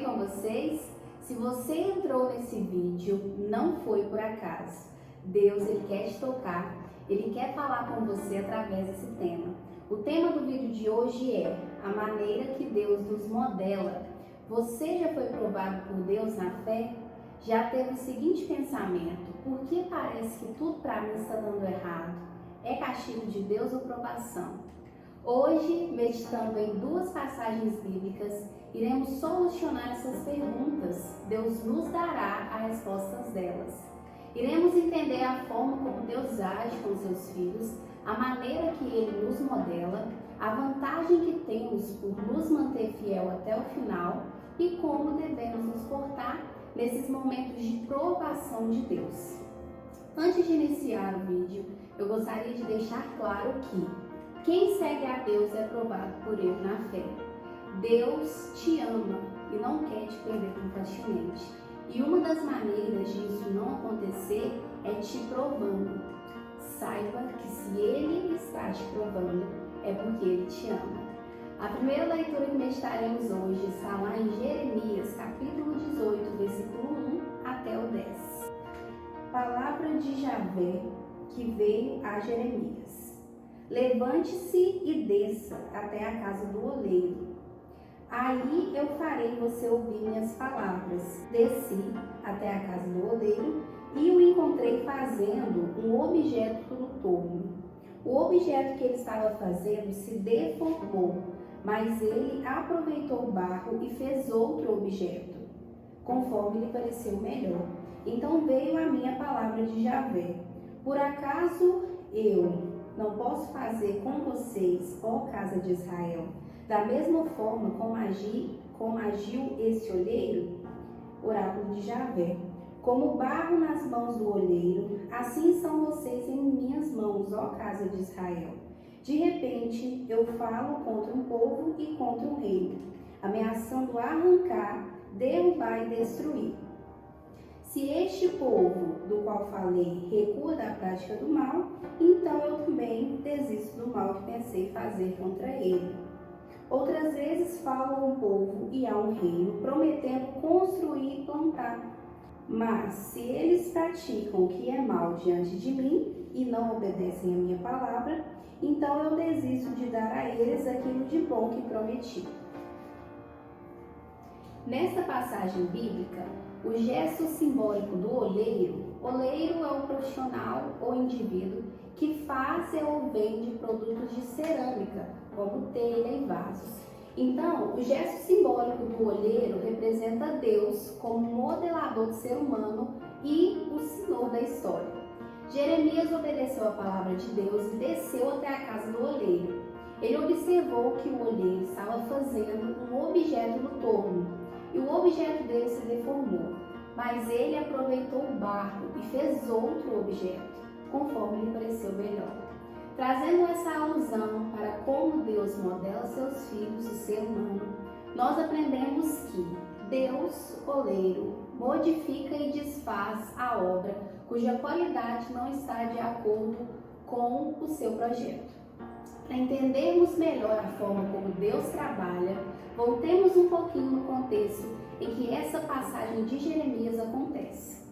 com vocês? Se você entrou nesse vídeo, não foi por acaso. Deus, Ele quer te tocar, Ele quer falar com você através desse tema. O tema do vídeo de hoje é a maneira que Deus nos modela. Você já foi provado por Deus na fé? Já teve o seguinte pensamento: por que parece que tudo para mim está dando errado? É castigo de Deus ou provação? Hoje, meditando em duas passagens bíblicas, iremos solucionar essas perguntas. Deus nos dará as respostas delas. Iremos entender a forma como Deus age com seus filhos, a maneira que Ele nos modela, a vantagem que temos por nos manter fiel até o final e como devemos nos portar nesses momentos de provação de Deus. Antes de iniciar o vídeo, eu gostaria de deixar claro que quem segue a Deus é provado por Ele na fé. Deus te ama e não quer te perder tão facilmente. E uma das maneiras disso não acontecer é te provando. Saiba que se Ele está te provando, é porque Ele te ama. A primeira leitura que meditaremos hoje está lá em Jeremias, capítulo 18, versículo 1 até o 10. Palavra de Javé que veio a Jeremias. Levante-se e desça até a casa do oleiro. Aí eu farei você ouvir minhas palavras. Desci até a casa do oleiro e o encontrei fazendo um objeto no torno. O objeto que ele estava fazendo se deformou, mas ele aproveitou o barro e fez outro objeto, conforme lhe pareceu melhor. Então veio a minha palavra de Javé. Por acaso eu não posso fazer com vocês, ó casa de Israel, da mesma forma como agiu esse olheiro? Oráculo de Javé. Como barro nas mãos do olheiro, assim são vocês em minhas mãos, ó casa de Israel. De repente, eu falo contra um povo e contra um reino, ameaçando arrancar, derrubar e destruir. Se este povo do qual falei recua da prática do mal, então eu também desisto do mal que pensei fazer contra ele. Outras vezes falo a um povo e a um reino, prometendo construir e plantar. Mas se eles praticam o que é mal diante de mim e não obedecem a minha palavra, então eu desisto de dar a eles aquilo de bom que prometi. Nesta passagem bíblica, o gesto simbólico do oleiro é o profissional ou indivíduo que faz ou vende produtos de cerâmica, como telha e vasos. Então, o gesto simbólico do oleiro representa Deus como modelador do ser humano e o Senhor da história. Jeremias obedeceu a palavra de Deus e desceu até a casa do oleiro. Ele observou que o oleiro estava fazendo um objeto no torno, e o objeto dele se deformou, mas ele aproveitou o barro e fez outro objeto, conforme lhe pareceu melhor. Trazendo essa alusão para como Deus modela seus filhos, o ser humano, nós aprendemos que Deus, oleiro, modifica e desfaz a obra cuja qualidade não está de acordo com o seu projeto. Para entendermos melhor a forma como Deus trabalha, voltemos um pouquinho no contexto em que essa passagem de Jeremias acontece.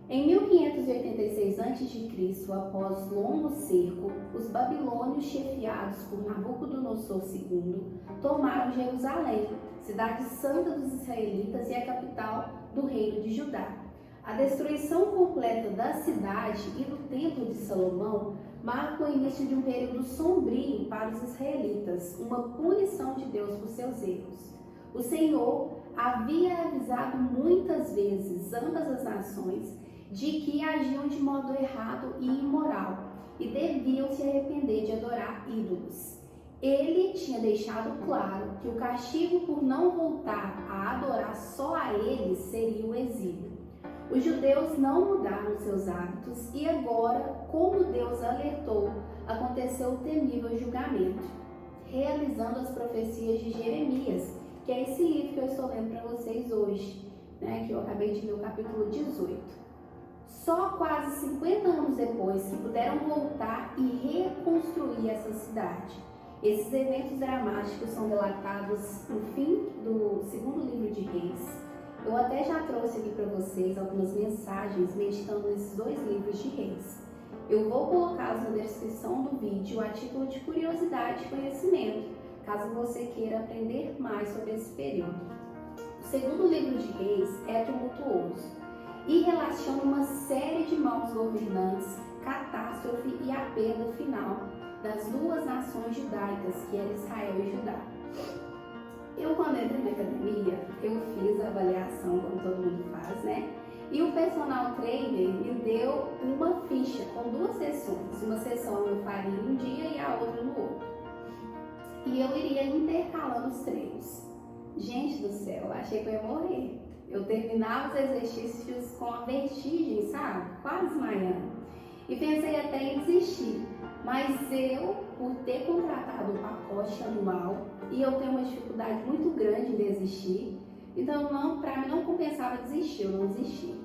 Em 1586 a.C., após longo cerco, os babilônios, chefiados por Nabucodonosor II, tomaram Jerusalém, cidade santa dos israelitas e a capital do reino de Judá. A destruição completa da cidade e do templo de Salomão marca o início de um período sombrio para os israelitas, uma punição de Deus por seus erros. O Senhor havia avisado muitas vezes ambas as nações de que agiam de modo errado e imoral e deviam se arrepender de adorar ídolos. Ele tinha deixado claro que o castigo por não voltar a adorar só a ele seria o exílio. Os judeus não mudaram seus hábitos e agora, como Deus alertou, aconteceu o temível julgamento, realizando as profecias de Jeremias, que é esse livro que eu estou lendo para vocês hoje, que eu acabei de ler o capítulo 18. Só quase 50 anos depois que puderam voltar e reconstruir essa cidade. Esses eventos dramáticos são relatados no fim do segundo livro de Reis. Eu até já trouxe aqui para vocês algumas mensagens meditando nesses dois livros de Reis. Eu vou colocá-los na descrição do vídeo a título de curiosidade e conhecimento, caso você queira aprender mais sobre esse período. O segundo livro de Reis é tumultuoso e relaciona uma série de maus governantes, catástrofe e a perda final das duas nações judaicas, que eram Israel e Judá. Eu, quando entrei na academia, eu fiz a avaliação, como todo mundo faz, né? E o personal trainer me deu uma ficha com duas sessões. Uma sessão eu faria um dia e a outra no outro. E eu iria intercalando os treinos. Gente do céu, eu achei que eu ia morrer. Eu terminava os exercícios com a vertigem, sabe? Quase desmaiando. E pensei até em desistir. Mas eu, por ter contratado o pacote anual, e eu tenho uma dificuldade muito grande em desistir, então para mim não compensava desistir, eu não desisti.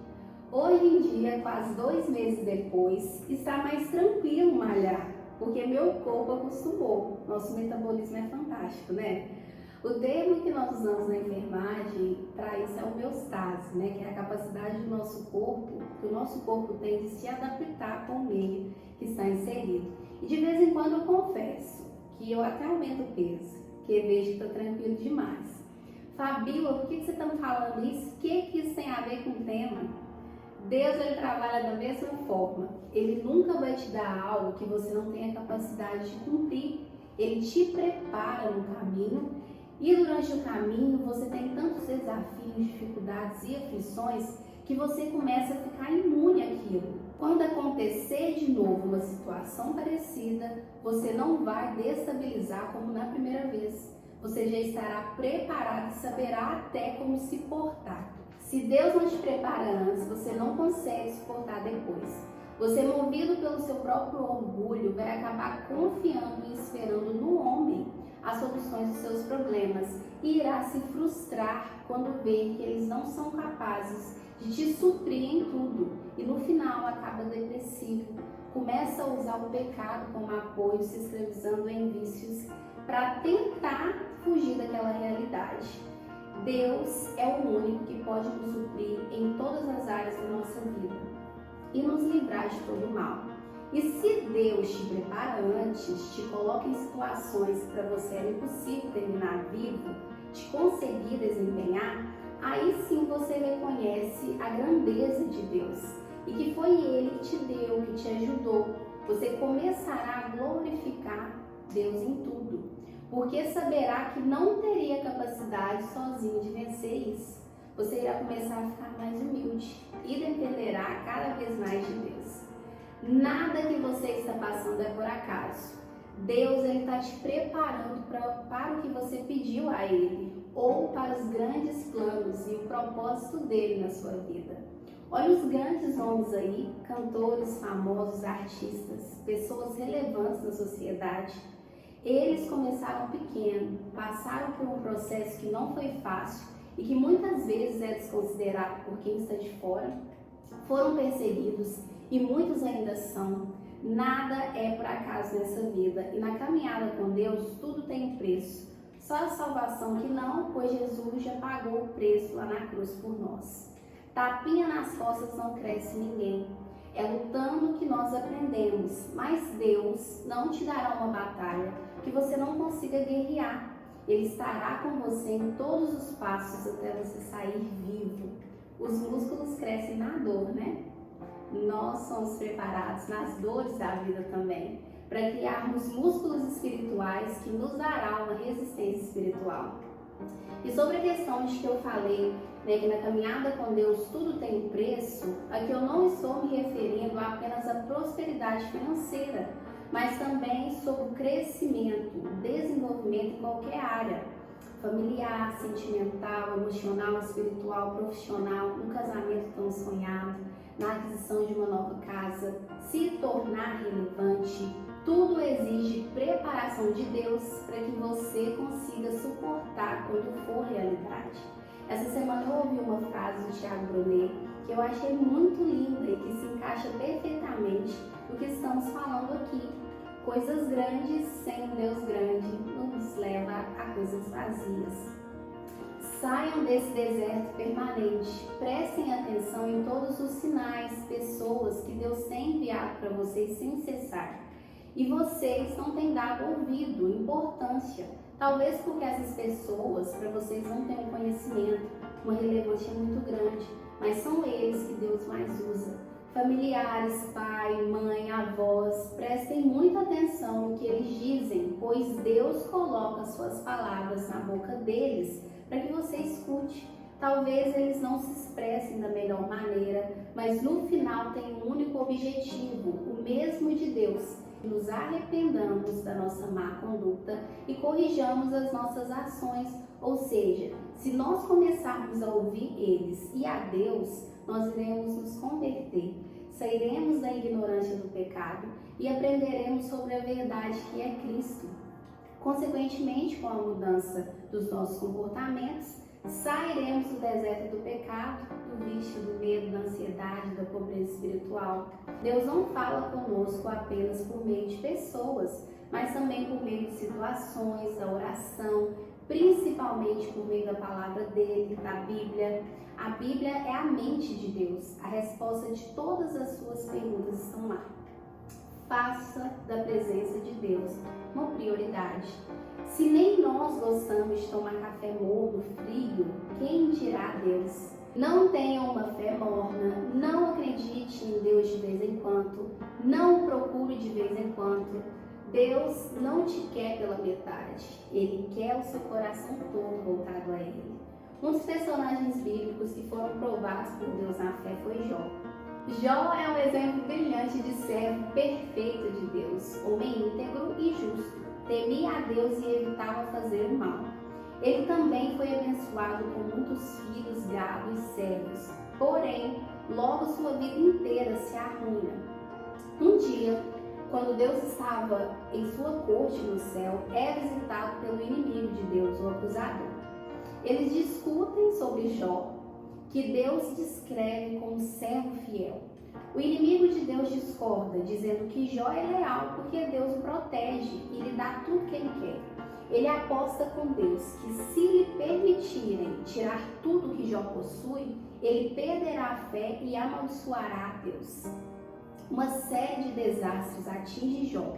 Hoje em dia, quase 2 meses depois, está mais tranquilo malhar, porque meu corpo acostumou. Nosso metabolismo é fantástico, né? O termo que nós usamos na enfermagem para isso é homeostase, né? Que é a capacidade do nosso corpo, que o nosso corpo tem de se adaptar com o meio que está inserido. E de vez em quando eu confesso que eu até aumento o peso, que vejo que está tranquilo demais. Fabíola, por que você está me falando isso? O que isso tem a ver com o tema? Deus, ele trabalha da mesma forma. Ele nunca vai te dar algo que você não tenha capacidade de cumprir. Ele te prepara no caminho e durante o caminho você tem tantos desafios, dificuldades e aflições que você começa a ficar imune àquilo. Quando acontecer de novo uma situação parecida, você não vai destabilizar como na primeira vez. Você já estará preparado e saberá até como se portar. Se Deus não te prepara antes, você não consegue se portar depois. Você, movido pelo seu próprio orgulho, vai acabar confiando e esperando no homem as soluções dos seus problemas e irá se frustrar quando ver que eles não são capazes de te suprir em tudo e no final acaba depressivo, começa a usar o pecado como apoio, se escravizando em vícios para tentar fugir daquela realidade. Deus é o único que pode nos suprir em todas as áreas da nossa vida e nos livrar de todo o mal. E se Deus te prepara antes, te coloca em situações que para você era impossível terminar vivo, te conseguir desempenhar, aí sim você reconhece a grandeza de Deus e que foi Ele que te deu, que te ajudou. Você começará a glorificar Deus em tudo, porque saberá que não teria capacidade sozinho de vencer isso. Você irá começar a ficar mais humilde e dependerá cada vez mais de Deus. Nada que você está passando é por acaso. Deus está te preparando para o que você pediu a Ele, ou para os grandes planos e o propósito dele na sua vida. Olha os grandes nomes aí, cantores, famosos, artistas, pessoas relevantes na sociedade. Eles começaram pequeno, passaram por um processo que não foi fácil e que muitas vezes é desconsiderado por quem está de fora, foram perseguidos e muitos ainda são. Nada é por acaso nessa vida e na caminhada com Deus tudo tem um preço. Só a salvação que não, pois Jesus já pagou o preço lá na cruz por nós. Tapinha nas costas não cresce ninguém. É lutando que nós aprendemos, mas Deus não te dará uma batalha que você não consiga guerrear. Ele estará com você em todos os passos até você sair vivo. Os músculos crescem na dor, né? Nós somos preparados nas dores da vida também, para criarmos músculos espirituais que nos dará uma resistência espiritual. E sobre a questão de que eu falei, né, que na caminhada com Deus tudo tem um preço, aqui eu não estou me referindo apenas à prosperidade financeira, mas também sobre o crescimento, desenvolvimento em qualquer área, familiar, sentimental, emocional, espiritual, profissional, no casamento tão sonhado, na aquisição de uma nova casa, se tornar relevante. Tudo exige preparação de Deus para que você consiga suportar quando for realidade. Essa semana eu ouvi uma frase do Thiago Brunet que eu achei muito linda e que se encaixa perfeitamente no que estamos falando aqui. Coisas grandes sem um Deus grande nos leva a coisas vazias. Saiam desse deserto permanente. Prestem atenção em todos os sinais, pessoas que Deus tem enviado para vocês sem cessar. E vocês não têm dado ouvido, importância. Talvez porque essas pessoas, para vocês, não têm um conhecimento, uma relevância muito grande. Mas são eles que Deus mais usa. Familiares, pai, mãe, avós, prestem muita atenção no que eles dizem, pois Deus coloca suas palavras na boca deles para que você escute. Talvez eles não se expressem da melhor maneira, mas no final tem um único objetivo, o mesmo de Deus. Nos arrependamos da nossa má conduta e corrijamos as nossas ações. Ou seja, se nós começarmos a ouvir eles e a Deus, nós iremos nos converter, sairemos da ignorância do pecado e aprenderemos sobre a verdade que é Cristo. Consequentemente, com a mudança dos nossos comportamentos, sairemos do deserto do pecado, do vício, do medo, da ansiedade, da pobreza espiritual. Deus não fala conosco apenas por meio de pessoas, mas também por meio de situações, da oração, principalmente por meio da palavra dele, da Bíblia. A Bíblia é a mente de Deus. A resposta de todas as suas perguntas estão lá. Faça da presença de Deus uma prioridade. Se nem nós gostamos de tomar café morno, frio, quem dirá Deus? Não tenha uma fé morna, não acredite em Deus de vez em quando, não procure de vez em quando. Deus não te quer pela metade, Ele quer o seu coração todo voltado a Ele. Um dos personagens bíblicos que foram provados por Deus na fé foi Jó. Jó é um exemplo brilhante de servo perfeito de Deus, homem íntegro e justo, temia a Deus e evitava fazer o mal. Ele também foi abençoado com muitos filhos, gado e servos, porém, logo sua vida inteira se arruina. Um dia, quando Deus estava em sua corte no céu, é visitado pelo inimigo de Deus, o acusador. Eles discutem sobre Jó, que Deus descreve como servo fiel. O inimigo de Deus discorda, dizendo que Jó é leal porque Deus o protege e lhe dá tudo que ele quer. Ele aposta com Deus que se lhe permitirem tirar tudo que Jó possui, ele perderá a fé e amaldiçoará a Deus. Uma série de desastres atinge Jó.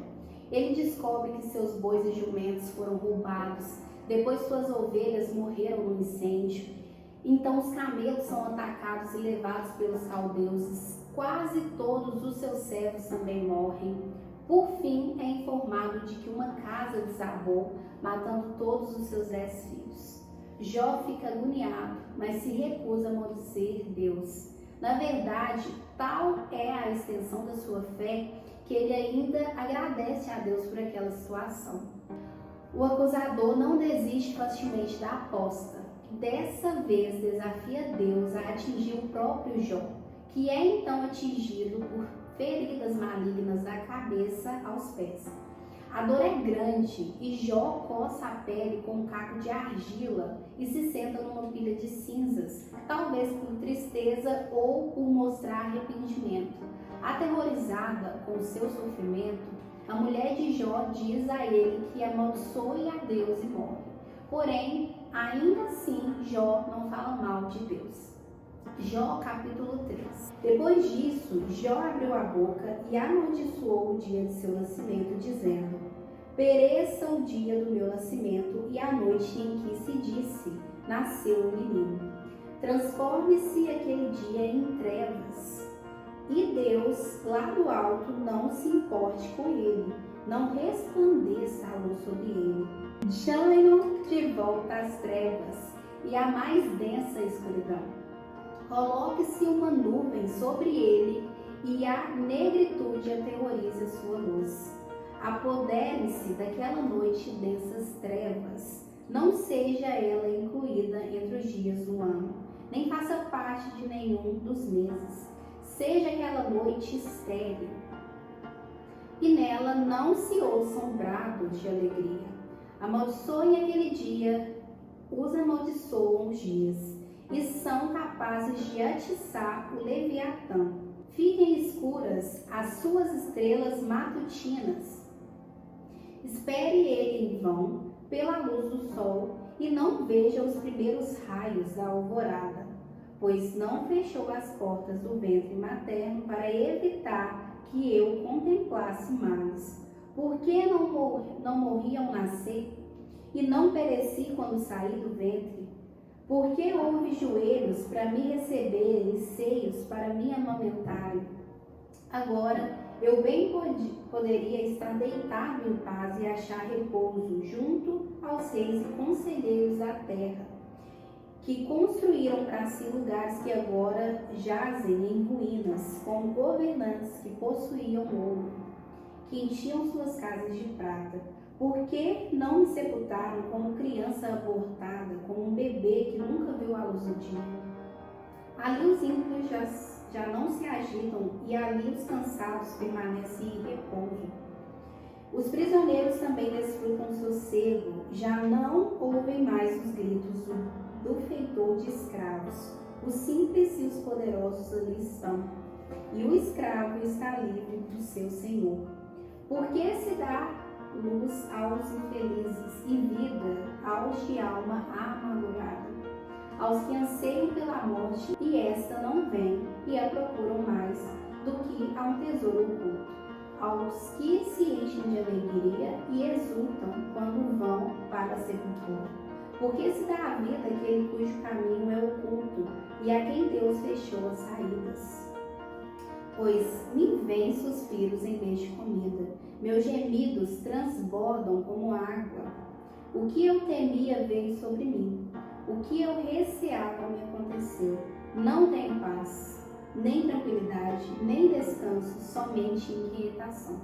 Ele descobre que seus bois e jumentos foram roubados, depois suas ovelhas morreram no incêndio. Então os camelos são atacados e levados pelos caldeus. Quase todos os seus servos também morrem. Por fim, é informado de que uma casa desabou, matando todos os seus 10 filhos. Jó fica agoniado, mas se recusa a maldizer Deus. Na verdade, tal é a extensão da sua fé que ele ainda agradece a Deus por aquela situação. O acusador não desiste facilmente da aposta. Dessa vez desafia Deus a atingir o próprio Jó, que é então atingido por feridas malignas da cabeça aos pés. A dor é grande e Jó coça a pele com um caco de argila e se senta numa pilha de cinzas, talvez por tristeza ou por mostrar arrependimento. Aterrorizada com o seu sofrimento, a mulher de Jó diz a ele que amaldiçoe a Deus e morre. Porém, ainda assim, Jó não fala mal de Deus. Jó capítulo 3. Depois disso, Jó abriu a boca e amaldiçoou o dia de seu nascimento, dizendo: pereça o dia do meu nascimento e a noite em que se disse, nasceu um menino. Transforme-se aquele dia em trevas. E Deus, lá do alto, não se importe com ele, não resplandeça a luz sobre ele. Chame-no de volta às trevas e à mais densa escuridão. Coloque-se uma nuvem sobre ele e a negritude aterroriza sua luz. Apodere-se daquela noite densas trevas. Não seja ela incluída entre os dias do ano, nem faça parte de nenhum dos meses. Seja aquela noite estéril, e nela não se ouçam brados de alegria. Amaldiçoem aquele dia, os amaldiçoam os dias, e são capazes de atiçar o Leviatã. Fiquem escuras as suas estrelas matutinas, Espere ele em vão, pela luz do sol, e não veja os primeiros raios da alvorada, pois não fechou as portas do ventre materno para evitar que eu contemplasse males. Por que não morri ao nascer, e não pereci quando saí do ventre? Por que houve joelhos para me receber e seios para me amamentarem? Agora eu bem poderia estar deitado em paz e achar repouso junto aos reis e conselheiros da terra, que construíram para si lugares que agora jazem em ruínas, como governantes que possuíam ouro, que enchiam suas casas de prata. Por que não me sepultaram como criança abortada, como um bebê que nunca viu a luz do dia? Ali os ímpios já não se agitam, e ali os cansados permanecem em repouso. Os prisioneiros também desfrutam sossego, já não ouvem mais os gritos do feitor de escravos. Os simples e os poderosos ali estão, e o escravo está livre do seu senhor. Porque se dá luz aos infelizes e vida aos de alma amargurada, aos que anseiam pela morte, e esta não vem, e a procuram mais do que a um tesouro oculto, aos que se enchem de alegria e exultam quando vão para a sepultura. Porque se dá a vida aquele cujo caminho é oculto, e a quem Deus fechou as saídas. Pois me vêm suspiros em vez de comida, meus gemidos transbordam como água. O que eu temia veio sobre mim, o que eu receava me aconteceu. Não tenho paz, nem tranquilidade, nem descanso, somente inquietação.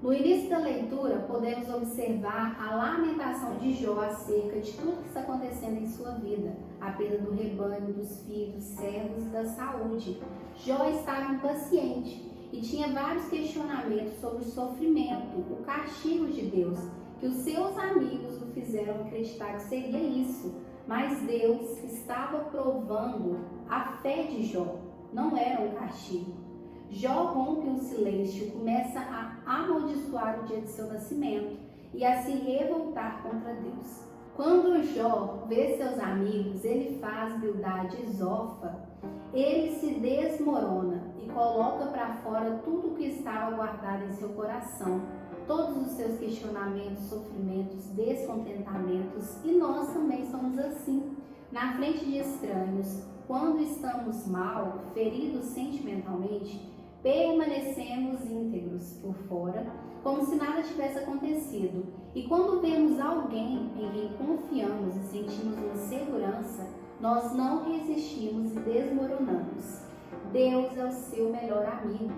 No início da leitura, podemos observar a lamentação de Jó acerca de tudo que está acontecendo em sua vida, a perda do rebanho, dos filhos, servos e da saúde. Jó estava impaciente e tinha vários questionamentos sobre o sofrimento, o castigo de Deus, que os seus amigos o fizeram acreditar que seria isso, mas Deus estava provando a fé de Jó, não era um castigo. Jó rompe um silêncio, começa a amaldiçoar o dia de seu nascimento e a se revoltar contra Deus. Quando Jó vê seus amigos, ele faz Bildade e Zofa, ele se desmorona e coloca para fora tudo o que estava guardado em seu coração, todos os seus questionamentos, sofrimentos, descontentamentos, e nós também somos assim, na frente de estranhos, quando estamos mal, feridos sentimentalmente, permanecemos íntegros por fora, como se nada tivesse acontecido. E quando vemos alguém em quem confiamos e sentimos uma segurança, nós não resistimos e desmoronamos. Deus é o seu melhor amigo.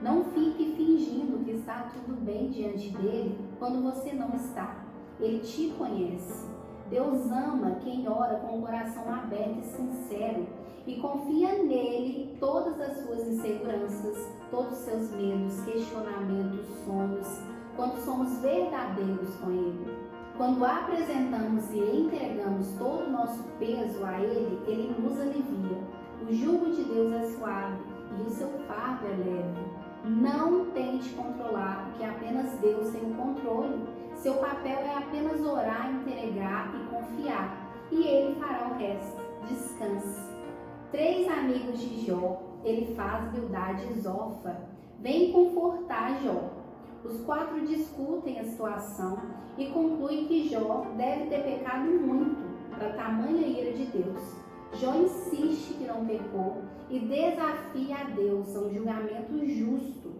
Não fique fingindo que está tudo bem diante dele quando você não está. Ele te conhece. Deus ama quem ora com o coração aberto e sincero e confia nele todas as suas inseguranças, todos os seus medos, questionamentos, sonhos, quando somos verdadeiros com ele. Quando apresentamos e entregamos todo o nosso peso a ele, ele nos alivia. O jugo de Deus é suave e o seu fardo é leve. Não tente controlar, porque apenas Deus tem o controle. Seu papel é apenas orar, entregar e confiar, e ele fará o resto. Descanse. 3 amigos de Jó, ele faz Bildade e Zofa, vem confortar Jó. Os 4 discutem a situação e concluem que Jó deve ter pecado muito para tamanha ira de Deus. Jó insiste que não pecou e desafia a Deus a um julgamento justo.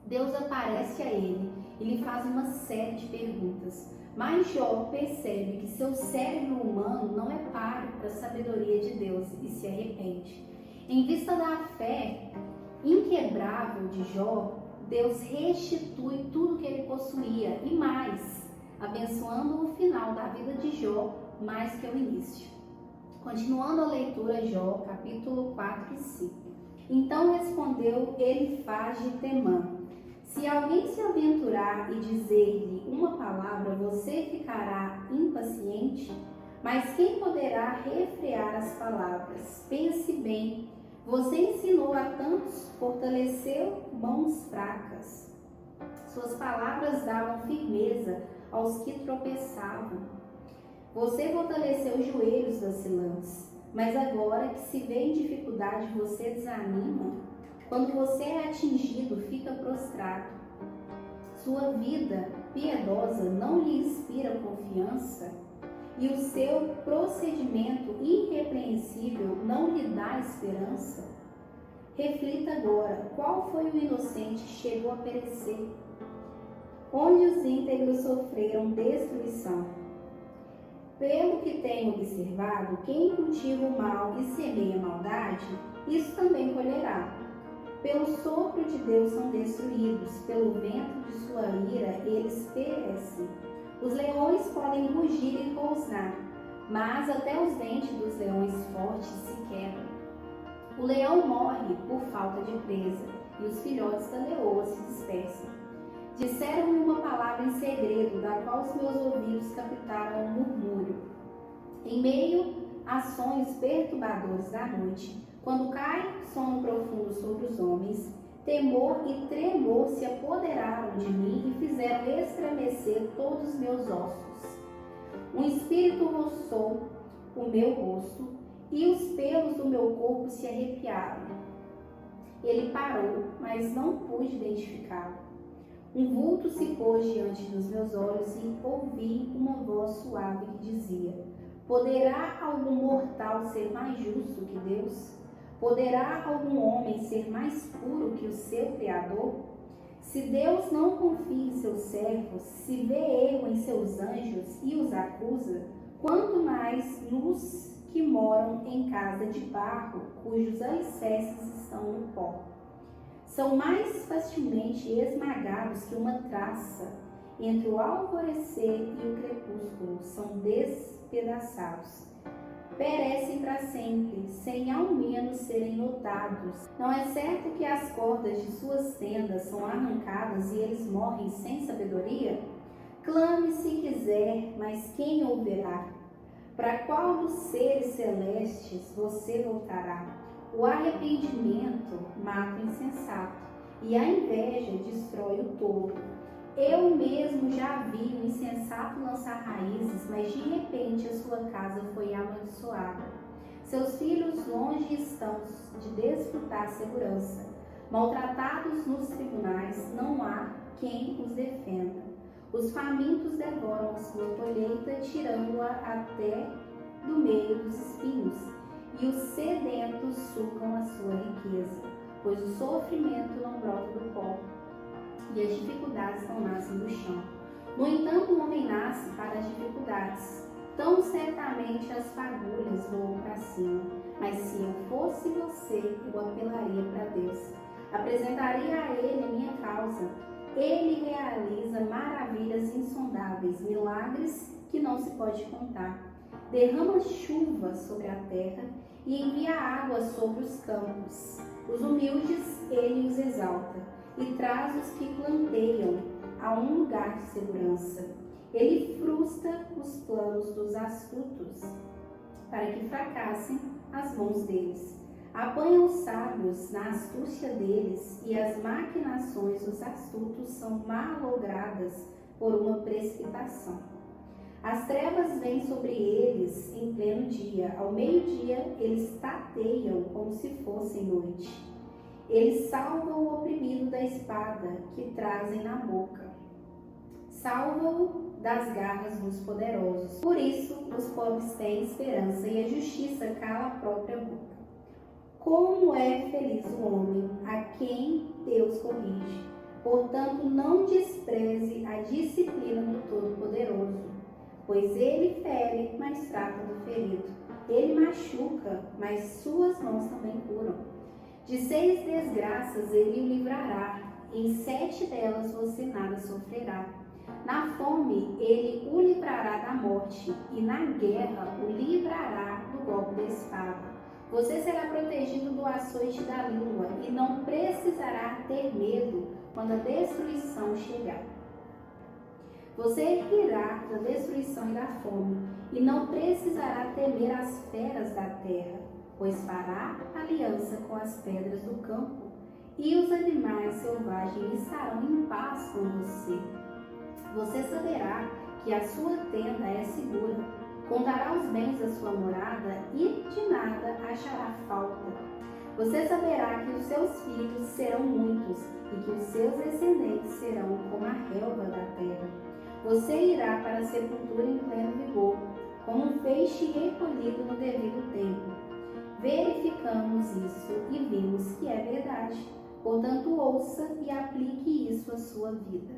Deus aparece a ele e lhe faz uma série de perguntas, mas Jó percebe que seu cérebro humano não é páreo para a sabedoria de Deus e se arrepende. Em vista da fé inquebrável de Jó, Deus restitui tudo que ele possuía e mais, abençoando o final da vida de Jó mais que o início. Continuando a leitura, Jó, capítulo 4 e 5. Então respondeu Elifaz de Temã: se alguém se aventurar e dizer-lhe uma palavra, você ficará impaciente? Mas quem poderá refrear as palavras? Pense bem, você ensinou a tantos, fortaleceu mãos fracas. Suas palavras davam firmeza aos que tropeçavam. Você fortaleceu os joelhos vacilantes, mas agora que se vê em dificuldade, você desanima. Quando você é atingido, fica prostrado. Sua vida piedosa não lhe inspira confiança e o seu procedimento irrepreensível não lhe dá esperança? Reflita agora, qual foi o inocente que chegou a perecer? Onde os íntegros sofreram destruição? Pelo que tenho observado, quem cultiva o mal e semeia a maldade, isso também colherá. Pelo sopro de Deus são destruídos, pelo vento de sua ira eles perecem. Os leões podem rugir e rosnar, mas até os dentes dos leões fortes se quebram. O leão morre por falta de presa, e os filhotes da leoa se dispersam. Disseram-me uma palavra em segredo, da qual os meus ouvidos captaram um murmúrio. Em meio a sonhos perturbadores da noite, quando cai sono profundo sobre os homens, temor e tremor se apoderaram de mim e fizeram estremecer todos os meus ossos. Um espírito roçou o meu rosto e os pelos do meu corpo se arrepiaram. Ele parou, mas não pude identificá-lo. Um vulto se pôs diante dos meus olhos e ouvi uma voz suave que dizia: poderá algum mortal ser mais justo que Deus? Poderá algum homem ser mais puro que o seu Criador? Se Deus não confia em seus servos, se vê erro em seus anjos e os acusa, quanto mais nos que moram em casa de barro, cujos alicerces estão no pó. São mais facilmente esmagados que uma traça. Entre o alvorecer e o crepúsculo são despedaçados. Perecem para sempre, sem ao menos serem notados. Não é certo que as cordas de suas tendas são arrancadas e eles morrem sem sabedoria? Clame se quiser, mas quem ouvirá? Para qual dos seres celestes você voltará? O arrependimento mata o insensato, e a inveja destrói o tolo. Eu mesmo já vi o insensato lançar raízes, mas de repente a sua casa foi amaldiçoada. Seus filhos longe estão de desfrutar segurança. Maltratados nos tribunais, não há quem os defenda. Os famintos devoram a sua colheita, tirando-a até do meio dos espinhos, e os sedentos sucam a sua riqueza, pois o sofrimento não brota do pó, e as dificuldades não nascem do chão. No entanto, o homem nasce para as dificuldades. Tão certamente as fagulhas voam para cima. Mas se eu fosse você, eu apelaria para Deus. Apresentaria a Ele a minha causa. Ele realiza maravilhas insondáveis, milagres que não se pode contar. Derrama chuva sobre a terra e envia água sobre os campos. Os humildes Ele os exalta e traz os que planteiam a um lugar de segurança. Ele frustra os planos dos astutos, para que fracassem as mãos deles. Apanha os sábios na astúcia deles, e as maquinações dos astutos são malogradas por uma precipitação. As trevas vêm sobre eles em pleno dia, ao meio-dia eles tateiam como se fosse noite. Eles salvam o oprimido da espada que trazem na boca. Salvam-o das garras dos poderosos. Por isso, os pobres têm esperança e a justiça cala a própria boca. Como é feliz o homem a quem Deus corrige. Portanto, não despreze a disciplina do Todo-Poderoso, pois ele fere, mas trata do ferido. Ele machuca, mas suas mãos também curam. De 6 desgraças ele o livrará, em 7 delas você nada sofrerá. Na fome ele o livrará da morte, e na guerra o livrará do golpe da espada. Você será protegido do açoite da língua, e não precisará ter medo quando a destruição chegar. Você rirá da destruição e da fome, e não precisará temer as feras da terra, pois fará aliança com as pedras do campo, e os animais selvagens estarão em paz com você. Você saberá que a sua tenda é segura. Contará os bens da sua morada e de nada achará falta. Você saberá que os seus filhos serão muitos e que os seus descendentes serão como a relva da terra. Você irá para a sepultura em pleno vigor, como um peixe recolhido no devido tempo. Verificamos isso e vimos que é verdade. Portanto, ouça e aplique isso à sua vida.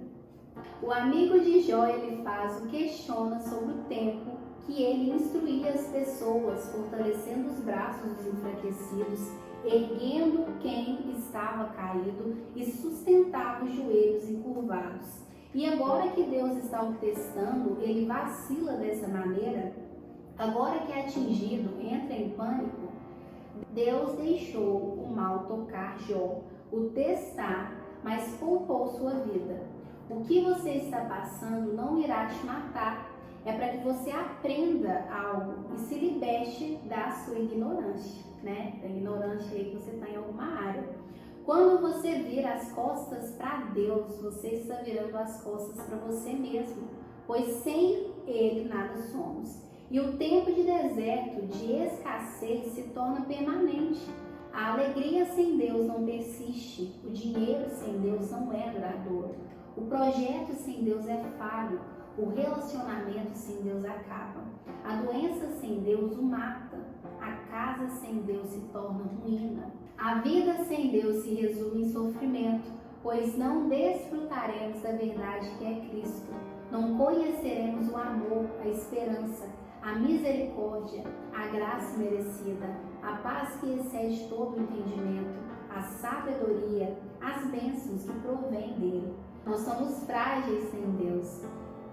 O amigo de Jó, Elifaz, o questiona sobre o tempo que ele instruía as pessoas, fortalecendo os braços dos enfraquecidos, erguendo quem estava caído e sustentava os joelhos encurvados. E agora que Deus está o testando, ele vacila dessa maneira. Agora que é atingido, entra em pânico. Deus deixou o mal tocar Jó, o testar, mas poupou sua vida. O que você está passando não irá te matar. É para que você aprenda algo e se liberte da sua ignorância, né? Da ignorância aí que você está em alguma área. Quando você vira as costas para Deus, você está virando as costas para você mesmo, pois sem Ele nada somos. E o tempo de deserto, de escassez, se torna permanente. A alegria sem Deus não persiste. O dinheiro sem Deus não é duradouro. O projeto sem Deus é falho. O relacionamento sem Deus acaba. A doença sem Deus o mata. A casa sem Deus se torna ruína. A vida sem Deus se resume em sofrimento, pois não desfrutaremos da verdade que é Cristo. Não conheceremos o amor, a esperança, a misericórdia, a graça merecida, a paz que excede todo o entendimento, a sabedoria, as bênçãos que provêm dele. Nós somos frágeis sem Deus.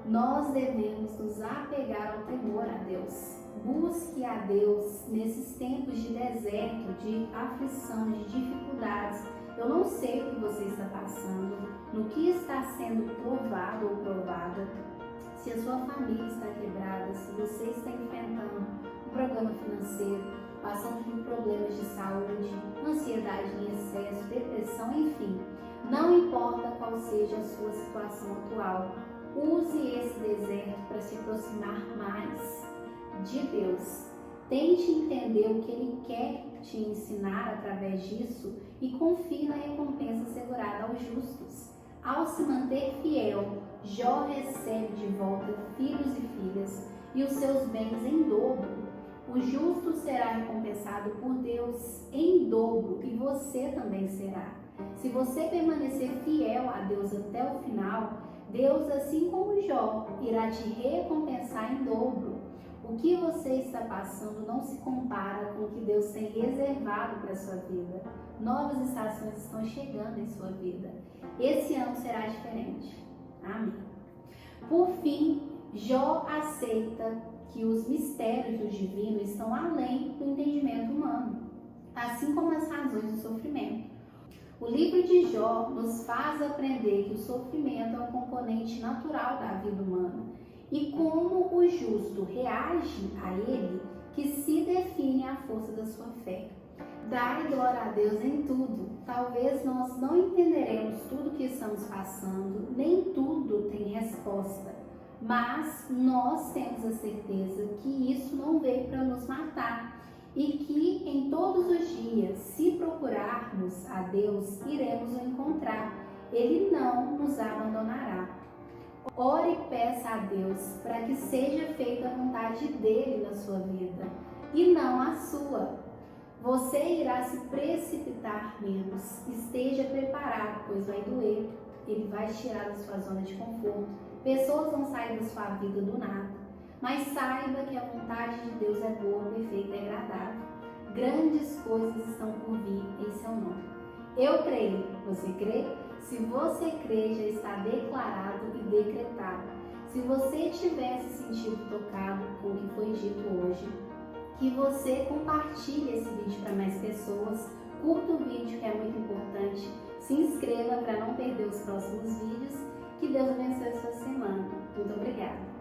Nós devemos nos apegar ao temor a Deus. Busque a Deus nesses tempos de deserto, de aflição, de dificuldades. Eu não sei o que você está passando, no que está sendo provado ou provada. Se a sua família está quebrada, se você está enfrentando um problema financeiro, passando por problemas de saúde, ansiedade em excesso, depressão, enfim. Não importa qual seja a sua situação atual, use esse deserto para se aproximar mais de Deus. Tente entender o que Ele quer te ensinar através disso e confie na recompensa assegurada aos justos. Ao se manter fiel, Jó recebe de volta filhos e filhas e os seus bens em dobro. O justo será recompensado por Deus em dobro e você também será. Se você permanecer fiel a Deus até o final, Deus, assim como Jó, irá te recompensar em dobro. O que você está passando não se compara com o que Deus tem reservado para a sua vida. Novas estações estão chegando em sua vida. Esse ano será diferente. Amém. Por fim, Jó aceita que os mistérios do divino estão além do entendimento humano, assim como as razões do sofrimento. O livro de Jó nos faz aprender que o sofrimento é um componente natural da vida humana e como o justo reage a ele que se define a força da sua fé. Dai glória a Deus em tudo. Talvez nós não entenderemos tudo que estamos passando, nem tudo tem resposta, mas nós temos a certeza que isso não veio para nos matar e que em todos os dias, se procurarmos a Deus, iremos o encontrar. Ele não nos abandonará. Ore e peça a Deus para que seja feita a vontade dele na sua vida e não a sua. Você irá se precipitar menos. Esteja preparado, pois vai doer. Ele vai te tirar da sua zona de conforto. Pessoas vão sair da sua vida do nada. Mas saiba que a vontade de Deus é boa, perfeita e agradável. Grandes coisas estão por vir em seu nome. Eu creio. Você crê? Se você crê, já está declarado e decretado. Se você tiver se sentido tocado com o que foi dito hoje, que você compartilhe esse vídeo para mais pessoas, curta o vídeo que é muito importante, se inscreva para não perder os próximos vídeos. Que Deus abençoe a sua semana. Muito obrigada.